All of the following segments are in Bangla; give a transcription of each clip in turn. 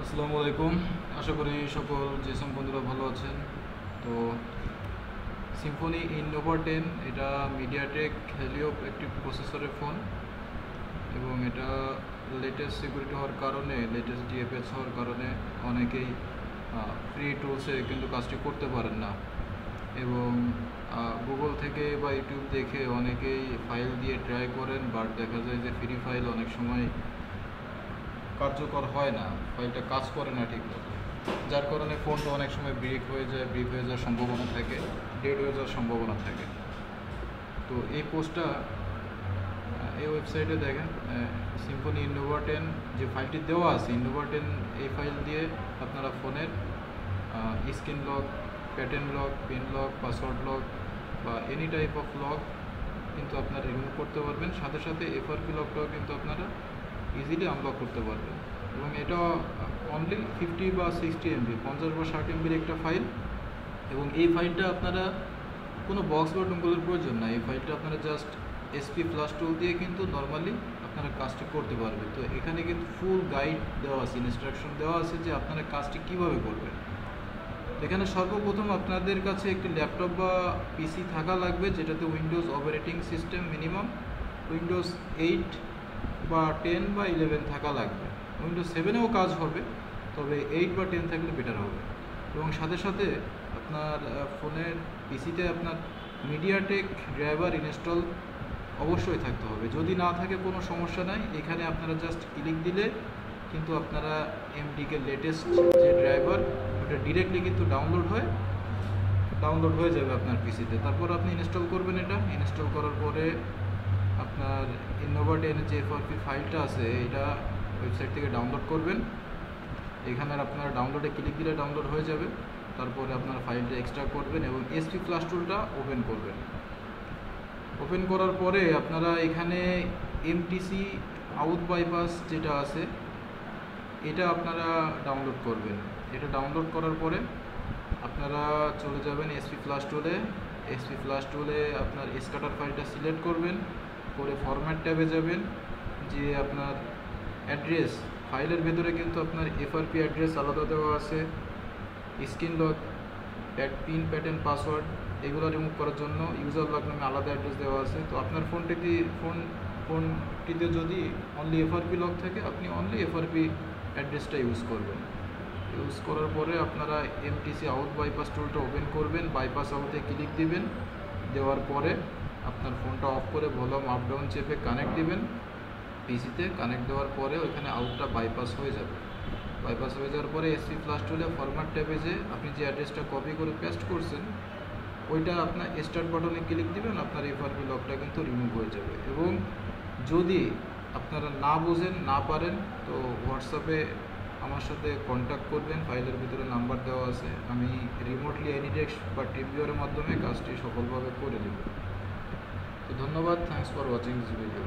আসসালামু আলাইকুম। আশা করি সকল যেসব বন্ধুরা ভালো আছেন। তো সিম্ফনি ইনোভা 10 এটা মিডিয়াটেক হেলিও একটি প্রসেসরের ফোন এবং এটা লেটেস্ট সিকিউরিটি হওয়ার কারণে, লেটেস্ট ডিএফএস হওয়ার কারণে অনেকেই ফ্রি টুলসে কিন্তু কাজটি করতে পারেন না এবং গুগল থেকে বা ইউটিউব দেখে অনেকেই ফাইল দিয়ে ট্রাই করেন, বাট দেখা যায় যে ফ্রি ফাইল অনেক সময় কার্যকর হয় না, ফাইলটা কাজ করে না ঠিকমতো, যার কারণে ফোনটা অনেক সময় ব্রেক হয়ে যাওয়ার সম্ভাবনা থাকে, ডেড হয়ে যাওয়ার সম্ভাবনা থাকে। তো এই পোস্টটা এই ওয়েবসাইটে দেখেন, সিম্ফনি ইনোভা 10 যে ফাইলটি দেওয়া আছে, ইনোভা 10 এই ফাইল দিয়ে আপনারা ফোনের screen lock, pattern lock, pin lock, password lock বা এনি টাইপ অফ লক কিন্তু আপনারা রিমুভ করতে পারবেন। সাথে সাথে এফআরপি লকটাও কিন্তু আপনারা ইজিলি আনলক করতে পারবেন এবং এটা অনলি 50 বা 60 এমবি, 50 বা 60 এমবির একটা ফাইল এবং এই ফাইলটা আপনারা কোনো বক্স বা টুঙ্গলের প্রয়োজন না। এই ফাইলটা আপনারা জাস্ট এসপি ফ্লাশ টুল দিয়ে কিন্তু নর্মালি আপনারা কাজটি করতে পারবেন। তো এখানে কিন্তু ফুল গাইড দেওয়া আছে, ইনস্ট্রাকশন দেওয়া আছে যে আপনারা কাজটি কীভাবে করবেন। এখানে সর্বপ্রথম আপনাদের কাছে একটি ল্যাপটপ বা পিসি থাকা লাগবে যেটাতে Windows operating system minimum Windows 8 বা 10 বা 11 থাকা লাগবে। উইন্ডোজ 7এও কাজ হবে, তবে 8 বা 10 থাকলে বেটার হবে। এবং সাথে সাথে আপনার ফোনের পিসিতে আপনার মিডিয়াটেক ড্রাইভার ইনস্টল অবশ্যই থাকতে হবে। যদি না থাকে কোনো সমস্যা নাই, এখানে আপনারা জাস্ট ক্লিক দিলে কিন্তু আপনারা এমডিকে লেটেস্ট যে ড্রাইভার ওটা ডিরেক্টলি কিন্তু ডাউনলোড হয়ে যাবে আপনার পিসিতে। তারপর আপনি ইনস্টল করবেন। এটা ইনস্টল করার পরে আপনার ইনোভা 10 যে এফআরপি ফাইলটা আছে এটা ওয়েবসাইট থেকে ডাউনলোড করবেন। এখানে আপনারা ডাউনলোডে ক্লিক দিলে ডাউনলোড হয়ে যাবে। তারপরে আপনারা ফাইলটা এক্সট্রাক্ট করবেন এবং এসপি ফ্লাশ টুলটা ওপেন করবেন। ওপেন করার পরে আপনারা এখানে এমটিসি আউট বাইপাস যেটা আছে এটা আপনারা ডাউনলোড করবেন। এটা ডাউনলোড করার পরে আপনারা চলে যাবেন এসপি ফ্লাশ টুলে। এসপি ফ্লাশ টুলে আপনার স্ক্যাটার ফাইলটা সিলেক্ট করবেন, করে ফরম্যাট ট্যাবে যাবেন। যে আপনার অ্যাড্রেস ফাইলের ভেতরে কিন্তু আপনার এফআরপি অ্যাড্রেস আলাদা দেওয়া আছে, screen lock, pin, pattern, password এগুলো রিমুভ করার জন্য ইউজার লক নামে আলাদা অ্যাড্রেস দেওয়া আছে। তো আপনার ফোনটিতে যদি অনলি এফআরপি লক থাকে, আপনি অনলি এফআরপি অ্যাড্রেসটা ইউজ করবেন। ইউজ করার পরে আপনারা এমটিসি আউট বাইপাস টুলটা ওপেন করবেন, বাইপাস আউটে ক্লিক দিবেন। দেওয়ার পরে আপনার ফোনটা অফ করে ভলিউম আপ ডাউন চেপে কানেক্ট দিবেন পিসিতে। কানেক্ট দেওয়ার পরে ওইখানে আউটটা বাইপাস হয়ে যাবে। বাইপাস হয়ে যাওয়ার পরে এসপি ফ্লাশ টুলে ফরম্যাট ট্যাবে যে আপনি যে অ্যাড্রেসটা কপি করে পেস্ট করছেন ওইটা আপনার স্টার্ট বাটনে ক্লিক দিবেন, আপনার এফআরপি লকটা কিন্তু রিমুভ হয়ে যাবে। এবং যদি আপনারা না বোঝেন, না পারেন, তো হোয়াটসঅ্যাপে আমার সাথে কন্ট্যাক্ট করবেন, ফাইলের ভিতরে নাম্বার দেওয়া আছে। আমি রিমোটলি এনিডেস্ক বা টিমভিউয়ারের মাধ্যমে কাজটি সফলভাবে করে দেব। তো ধন্যবাদ, thanks for watching this video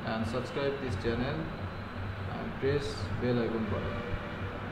and subscribe this channel and press bell icon button.